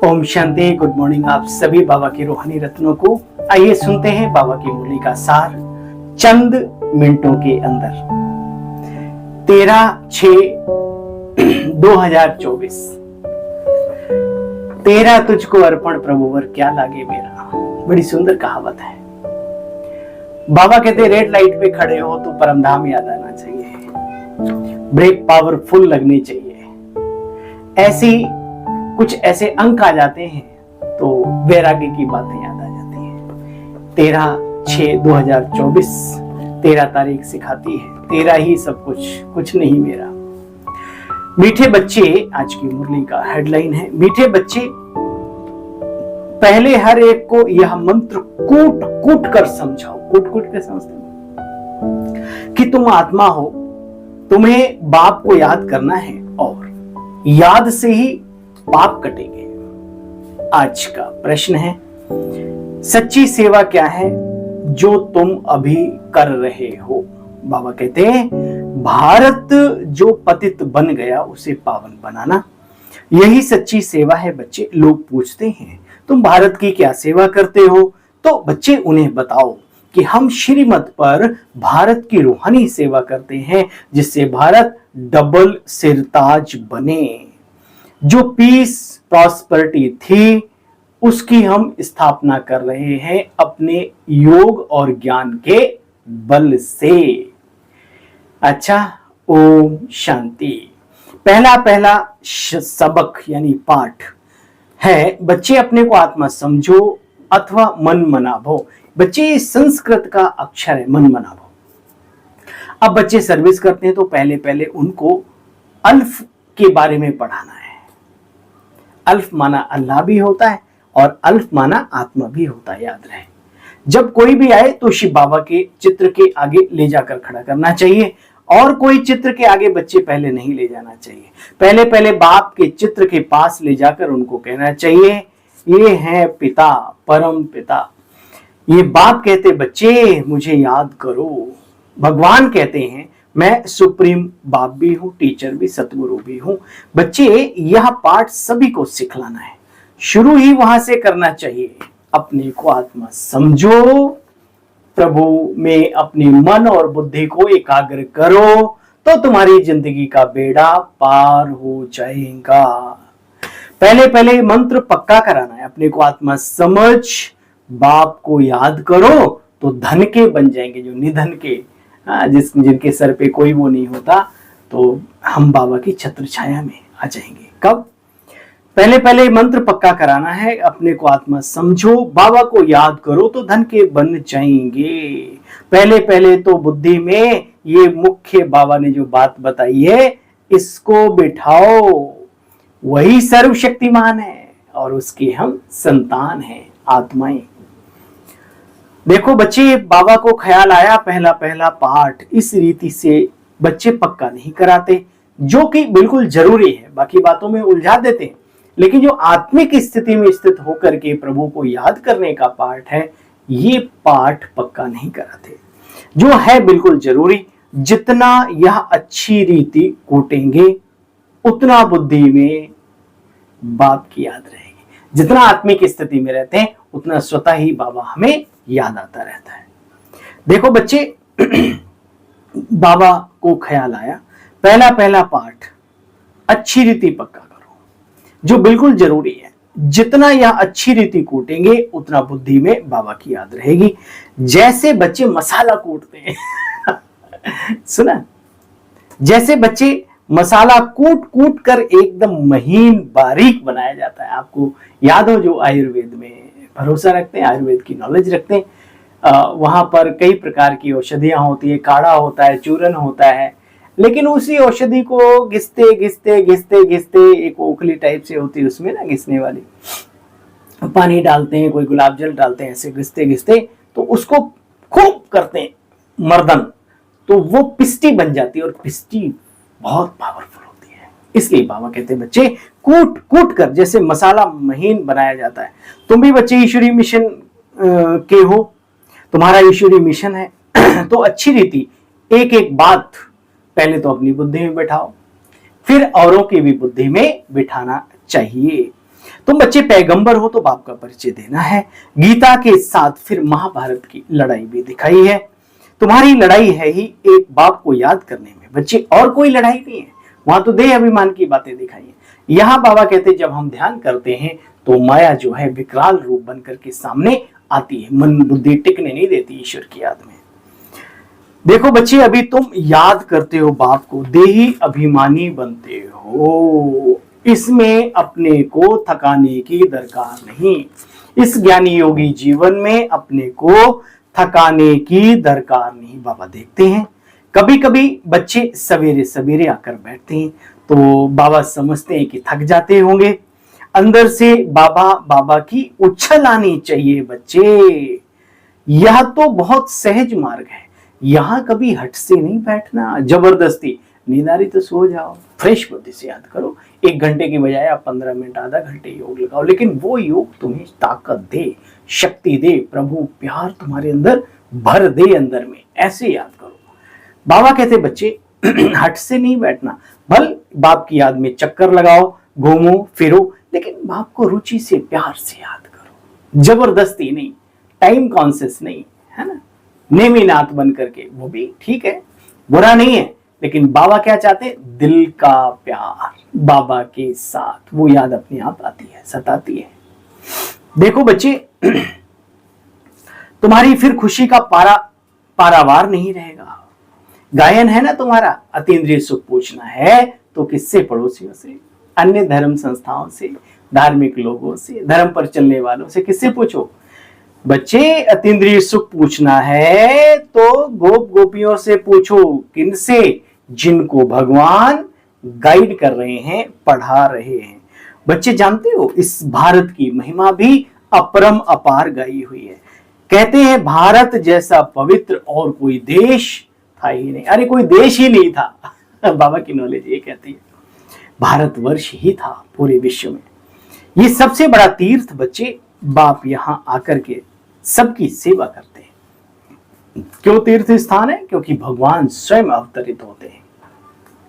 Om Shanti. Good morning आप सभी बाबा की रूहानी रत्नों को। आइए सुनते हैं बाबा की मुरली का सार चंद मिनटों के अंदर। 13/6/2024। तेरा तुझको अर्पण प्रभुवर क्या लागे मेरा। बड़ी सुंदर कहावत है। बाबा कहते रेड लाइट पे खड़े हो तो परमधाम याद आना चाहिए, ब्रेक पावरफुल लगनी चाहिए। कुछ ऐसे अंक आ जाते हैं तो वैराग्य की बातें याद आ जाती हैं। 13/6/2024 13 तारीख सिखाती है तेरा ही सब कुछ नहीं मेरा। मीठे बच्चे, आज की मुरली का हेडलाइन है मीठे बच्चे। पहले हर एक को यह मंत्र कूट कूट कर समझाओ। कूट कूट कर समझते हो कि तुम आत्मा हो, तुम्हें बाप को याद करना है और याद से ही पाप कटेंगे। आज का प्रश्न है, सच्ची सेवा क्या है जो तुम अभी कर रहे हो। बाबा कहते हैं भारत जो पतित बन गया उसे पावन बनाना, यही सच्ची सेवा है बच्चे। लोग पूछते हैं तुम भारत की क्या सेवा करते हो, तो बच्चे उन्हें बताओ कि हम श्रीमत पर भारत की रूहानी सेवा करते हैं, जिससे भारत डबल सिरताज बने। जो पीस प्रॉस्पेरिटी थी उसकी हम स्थापना कर रहे हैं अपने योग और ज्ञान के बल से। अच्छा, ओम शांति। पहला सबक यानी पाठ है बच्चे अपने को आत्मा समझो अथवा मन मनाभो। बच्चे संस्कृत का अक्षर है मन मनाभो। अब बच्चे सर्विस करते हैं तो पहले उनको अल्फ के बारे में पढ़ाना है। अल्फ माना अल्लाह भी होता है और अल्फ माना आत्मा भी होता है, याद रहे। जब कोई भी आए तो शिव बाबा के चित्र के आगे ले जाकर खड़ा करना चाहिए और कोई चित्र के आगे बच्चे पहले नहीं ले जाना चाहिए। पहले बाप के चित्र के पास ले जाकर उनको कहना चाहिए ये है पिता, परम पिता। ये बाप कहते बच्चे मुझे याद करो। भगवान कहते हैं मैं सुप्रीम बाप भी हूं, टीचर भी, सतगुरु भी हूं। बच्चे यह पाठ सभी को सिखलाना है। शुरू ही वहां से करना चाहिए। अपने को आत्मा समझो, प्रभु में अपनी मन और बुद्धि को एकाग्र करो तो तुम्हारी जिंदगी का बेड़ा पार हो जाएगा। पहले मंत्र पक्का कराना है। अपने को आत्मा समझ, बाप को याद करो तो धन के बन जाएंगे। जो निधन के, जिनके सर पे कोई वो नहीं होता, तो हम बाबा की छत्र छाया में आ जाएंगे। कब? पहले मंत्र पक्का कराना है। अपने को आत्मा समझो, बाबा को याद करो तो धन के बन जाएंगे। पहले तो बुद्धि में ये मुख्य बाबा ने जो बात बताई है इसको बिठाओ। वही सर्वशक्तिमान है और उसके हम संतान हैं, आत्माएं। देखो बच्चे, बाबा को ख्याल आया पहला पाठ इस रीति से बच्चे पक्का नहीं कराते, जो कि बिल्कुल जरूरी है। बाकी बातों में उलझा देते हैं, लेकिन जो आत्मिक स्थिति में स्थित होकर के प्रभु को याद करने का पाठ है, ये पाठ पक्का नहीं कराते, जो है बिल्कुल जरूरी। जितना यह अच्छी रीति कोटेंगे उतना बुद्धि में बाप की याद रहेगी। जितना आत्मिक स्थिति में रहते हैं उतना स्वतः ही बाबा हमें याद आता रहता है। देखो बच्चे, बाबा को ख्याल आया पहला पाठ अच्छी रीति पक्का करो, जो बिल्कुल जरूरी है। जितना यह अच्छी रीति कूटेंगे उतना बुद्धि में बाबा की याद रहेगी। जैसे बच्चे मसाला कूटते हैं सुना, जैसे बच्चे मसाला कूट कर एकदम महीन बारीक बनाया जाता है। आपको याद हो जो आयुर्वेद में भरोसा रखते हैं, आयुर्वेद की नॉलेज रखते हैं, वहां पर कई प्रकार की औषधियां होती है, काढ़ा होता है, चूरन होता है, लेकिन उसी औषधि को घिसते एक ओखली टाइप से होती है उसमें ना घिसने वाली, पानी डालते हैं, कोई गुलाब जल डालते हैं, ऐसे घिसते तो उसको खूब करते हैं मर्दन, तो वो पिस्टी बन जाती है और पिस्टी बहुत पावरफुल होती है। इसलिए बाबा कहते हैं बच्चे कूट कर जैसे मसाला महीन बनाया जाता है। तुम भी बच्चे ईश्वरीय मिशन के हो, तुम्हारा ईश्वरीय मिशन है तो अच्छी रीति एक बात पहले तो अपनी बुद्धि में बैठाओ, फिर औरों की भी बुद्धि में बिठाना चाहिए। तुम बच्चे पैगंबर हो तो बाप का परिचय देना है। गीता के साथ फिर महाभारत की लड़ाई भी दिखाई है। तुम्हारी लड़ाई है ही एक बाप को याद करने में बच्चे, और कोई लड़ाई नहीं है। वहां तो देह अभिमान की बातें दिखाई है। यहाँ बाबा कहते जब हम ध्यान करते हैं तो माया जो है विकराल रूप बनकर के सामने आती है। मन बुद्धि टिकने नहीं देती ईश्वर की याद में। देखो बच्चे, अभी तुम याद करते हो बाप को, देही अभिमानी बनते हो, इसमें अपने को थकाने की दरकार नहीं। इस ज्ञानी योगी जीवन में अपने को थकाने की दरकार नहीं। बाबा देखते हैं कभी कभी बच्चे सवेरे सवेरे आकर बैठते हैं तो बाबा समझते हैं कि थक जाते होंगे। अंदर से बाबा बाबा की उछल आनी चाहिए बच्चे। यह तो बहुत सहज मार्ग है। यहां कभी हट से नहीं बैठना, जबरदस्ती। नींद आ रही तो सो जाओ, फ्रेश बुद्धि से याद करो। 1 घंटे की बजाय आप 15 मिनट आधा घंटे योग लगाओ, लेकिन वो योग तुम्हें ताकत दे, शक्ति दे, प्रभु प्यार तुम्हारे अंदर भर दे अंदर में, ऐसे याद करो। बाबा कहते बच्चे हट से नहीं बैठना, भल बाप की याद में चक्कर लगाओ, घूमो फिरो, लेकिन बाप को रुचि से प्यार से याद करो, जबरदस्ती नहीं, टाइम कॉन्शियस नहीं, है ना, नेमीनाथ बन करके। वो भी ठीक है, बुरा नहीं है, लेकिन बाबा क्या चाहते हैं? दिल का प्यार बाबा के साथ। वो याद अपने आप आती है, सताती है। देखो बच्चे, तुम्हारी फिर खुशी का पारावार नहीं रहेगा। गायन है ना तुम्हारा, अतीन्द्रिय सुख पूछना है तो किससे? पड़ोसियों से, अन्य धर्म संस्थाओं से, धार्मिक लोगों से, धर्म पर चलने वालों से। किससे पूछो बच्चे? अतीन्द्रिय सुख पूछना है तो गोप गोपियों से पूछो। किनसे? जिनको भगवान गाइड कर रहे हैं, पढ़ा रहे हैं। बच्चे जानते हो इस भारत की महिमा भी अपरम अपार गाई हुई है। कहते हैं भारत जैसा पवित्र और कोई देश था ही नहीं। अरे कोई देश ही नहीं था। बाबा की नॉलेज ये कहती है भारतवर्ष ही था पूरे विश्व में। ये सबसे बड़ा तीर्थ बच्चे, बाप यहां आकर के सबकी सेवा करते हैं। क्यों तीर्थ स्थान है? क्योंकि भगवान स्वयं अवतरित होते हैं।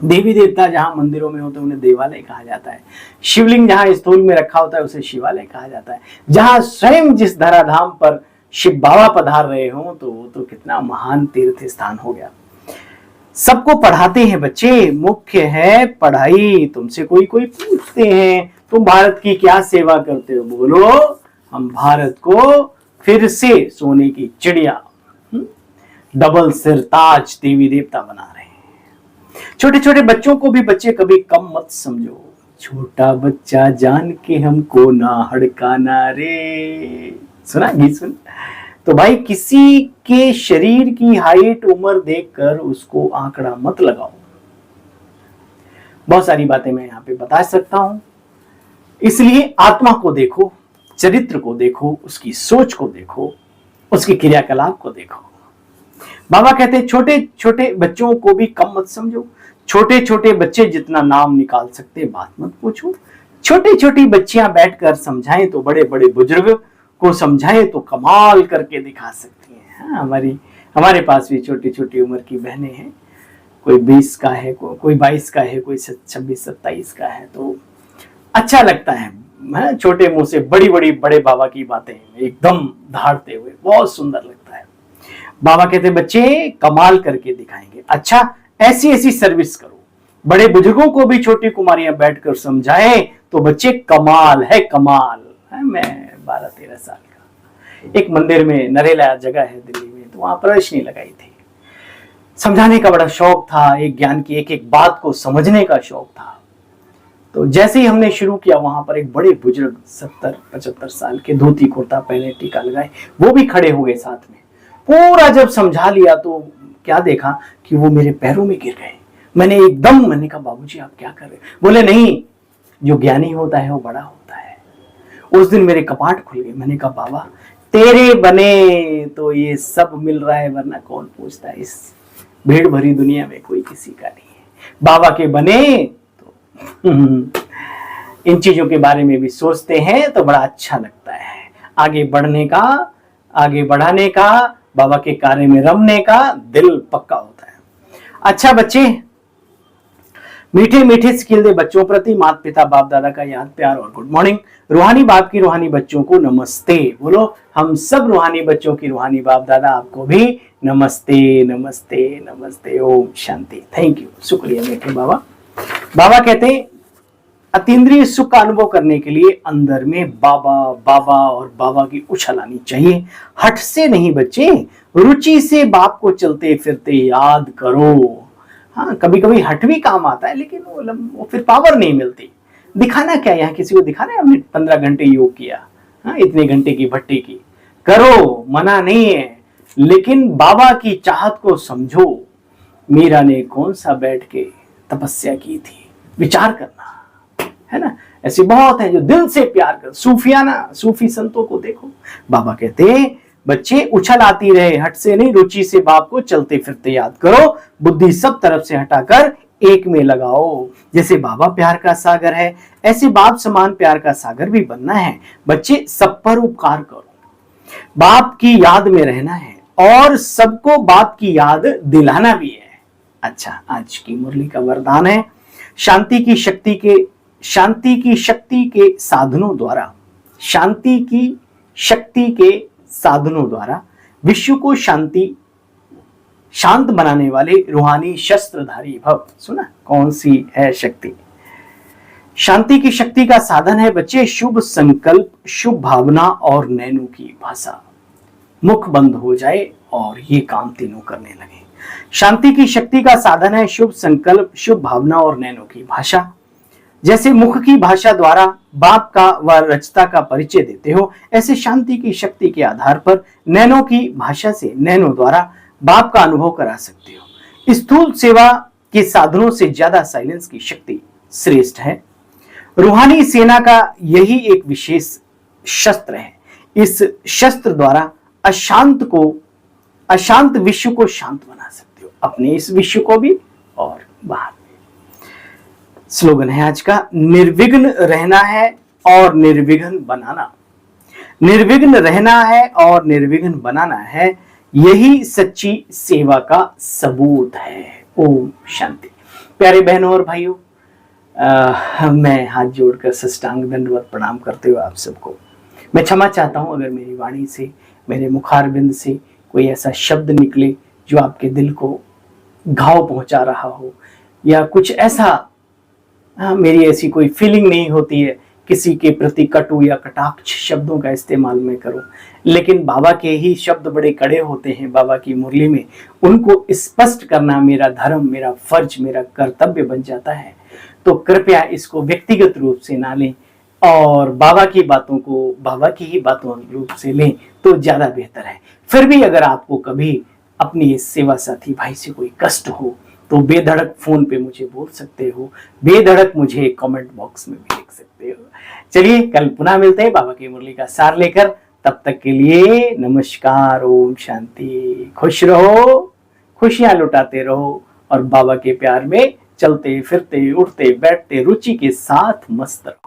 देवी देवता जहां मंदिरों में होते हैं उन्हें देवालय कहा जाता है। शिवलिंग जहां स्थूल में रखा होता है उसे शिवालय कहा जाता है। जहां स्वयं जिस धराधाम पर शिव बाबा पधार रहे हो तो वो तो कितना महान तीर्थ स्थान हो गया। सबको पढ़ाते हैं बच्चे, मुख्य है पढ़ाई। तुमसे कोई पूछते हैं तुम भारत की क्या सेवा करते हो? बोलो हम भारत को फिर से सोने की चिड़िया, डबल सिर ताज देवी देवता बना रहे हैं। छोटे छोटे बच्चों को भी बच्चे कभी कम मत समझो। छोटा बच्चा जान के हमको ना हड़काना रे। सुना गीत? सुन तो भाई, किसी के शरीर की हाइट उम्र देखकर उसको आंकड़ा मत लगाओ। बहुत सारी बातें मैं यहाँ पे बता सकता हूं, इसलिए आत्मा को देखो, चरित्र को देखो, उसकी सोच को देखो, उसके क्रियाकलाप को देखो। बाबा कहते हैं छोटे छोटे बच्चों को भी कम मत समझो। छोटे छोटे बच्चे जितना नाम निकाल सकते बात मत पूछो। छोटी छोटी बच्चियां बैठकर समझाएं तो बड़े बड़े बुजुर्ग को समझाएं तो कमाल करके दिखा सकती हैं। हमारे पास भी छोटी छोटी उम्र की बहनें हैं, कोई 20 का है, कोई 22 का है, कोई 26-27 का है। तो अच्छा लगता है छोटे मुंह से बड़े बाबा की बातें एकदम धारते हुए, बहुत सुंदर लगता है। बाबा कहते बच्चे कमाल करके दिखाएंगे। अच्छा, ऐसी ऐसी सर्विस करो, बड़े बुजुर्गों को भी छोटी कुमारियां बैठकर समझाएं तो बच्चे कमाल है, कमाल है। मैं 12-13 साल का, एक मंदिर में, नरेला जगह है दिल्ली में, तो वहां प्रदर्शनी लगाई थी। समझाने का बड़ा शौक था, एक ज्ञान की एक एक बात को समझने का शौक था। तो जैसे ही हमने शुरू किया, वहां पर एक बड़े बुजुर्ग 70-75 साल के, धोती कुर्ता पहने, टीका लगाए, वो भी खड़े हो गए साथ में। पूरा जब समझा लिया तो क्या देखा कि वो मेरे पैरों में गिर गए। मैंने कहा बाबूजी आप क्या कर रहे? बोले नहीं, जो ज्ञानी होता है वो बड़ा होता है। उस दिन मेरे कपाट खुल गए। मैंने कहा बाबा तेरे बने तो ये सब मिल रहा है, वरना कौन पूछता है? इस भीड़ भरी दुनिया में कोई किसी का नहीं है। बाबा के बने तो इन चीजों के बारे में भी सोचते हैं तो बड़ा अच्छा लगता है। आगे बढ़ने का, आगे बढ़ाने का, बाबा के कार्य में रमने का दिल पक्का होता है। अच्छा बच्चे, मीठे मीठे स्किल दे बच्चों प्रति माता पिता बाप दादा का याद प्यार और गुड मॉर्निंग। रूहानी बाप की रूहानी बच्चों को नमस्ते बोलो। हम सब रूहानी बच्चों की रूहानी बाप दादा आपको भी नमस्ते नमस्ते नमस्ते। ओम शांति। थैंक यू, शुक्रिया मीठे बाबा। बाबा कहते हैं अतीन्द्रिय सुख का अनुभव करने के लिए अंदर में बाबा बाबा और बाबा की उछल आनी चाहिए। हट से नहीं बच्चे, रुचि से बाप को चलते फिरते याद करो। हाँ, कभी कभी हट भी काम आता है, लेकिन वो फिर पावर नहीं मिलती। दिखाना क्या, यहाँ किसी को दिखाना है हमने 15 घंटे योग किया, हाँ, इतने घंटे की भट्टी की, करो, मना नहीं है, लेकिन बाबा की चाहत को समझो। मीरा ने कौन सा बैठ के तपस्या की थी, विचार करना है ना। ऐसे बहुत है जो दिल से प्यार कर, सूफियाना सूफी संतों को देखो। बाबा कहते हैं बच्चे उछल आती रहे, हट से नहीं, रुचि से बाप को चलते फिरते याद करो। बुद्धि सब तरफ से हटाकर एक में लगाओ। जैसे बाबा प्यार का सागर है, ऐसे बाप समान प्यार का सागर भी बनना है। बच्चे सब पर उपकार करो, बाप की याद में रहना है और सबको बाप की याद दिलाना भी है। अच्छा, आज की मुरली का वरदान है शांति की शक्ति के साधनों द्वारा, शांति की शक्ति के साधनों द्वारा विश्व को शांत बनाने वाले रूहानी शस्त्रधारी भव। सुना कौन सी है शक्ति? शांति की शक्ति का साधन है बच्चे शुभ संकल्प, शुभ भावना और नैनो की भाषा। मुख बंद हो जाए और ये काम तीनों करने लगे। शांति की शक्ति का साधन है शुभ संकल्प, शुभ भावना और नैनो की भाषा। जैसे मुख की भाषा द्वारा बाप का व रचता का परिचय देते हो, ऐसे शांति की शक्ति के आधार पर नैनो की भाषा से, नैनो द्वारा बाप का अनुभव करा सकते हो। स्थूल सेवा के साधनों से ज्यादा साइलेंस की शक्ति श्रेष्ठ है। रूहानी सेना का यही एक विशेष शस्त्र है। इस शस्त्र द्वारा अशांत विश्व को शांत बना सकते हो, अपने इस विश्व को भी और बाहर। स्लोगन है आज का, निर्विघ्न रहना है और निर्विघ्न बनाना। निर्विघ्न रहना है और निर्विघ्न बनाना है, यही सच्ची सेवा का सबूत है। ओम शांति। प्यारे बहनों और भाइयों, मैं हाथ जोड़कर साष्टांग दंडवत प्रणाम करते हुए आप सबको मैं क्षमा चाहता हूं अगर मेरी वाणी से, मेरे मुखारबिंद से कोई ऐसा शब्द निकले जो आपके दिल को घाव पहुंचा रहा हो, या कुछ ऐसा मेरी ऐसी कोई फीलिंग नहीं होती है किसी के प्रति कटु या कटाक्ष शब्दों का इस्तेमाल मैं करूं, लेकिन बाबा के ही शब्द बड़े कड़े होते हैं बाबा की मुरली में, उनको स्पष्ट करना मेरा धर्म, मेरा फर्ज, मेरा कर्तव्य बन जाता है। तो कृपया इसको व्यक्तिगत रूप से ना लें और बाबा की बातों को बाबा की ही बातों रूप से लें तो ज्यादा बेहतर है। फिर भी अगर आपको कभी अपनी इस सेवा साथी भाई से कोई कष्ट हो तो बेधड़क फोन पे मुझे बोल सकते हो, बेधड़क मुझे कमेंट बॉक्स में भी लिख सकते हो। चलिए कल पुनः मिलते हैं बाबा की मुरली का सार लेकर। तब तक के लिए नमस्कार, ओम शांति। खुश रहो, खुशियां लुटाते रहो और बाबा के प्यार में चलते फिरते उठते बैठते रुचि के साथ मस्त रहो।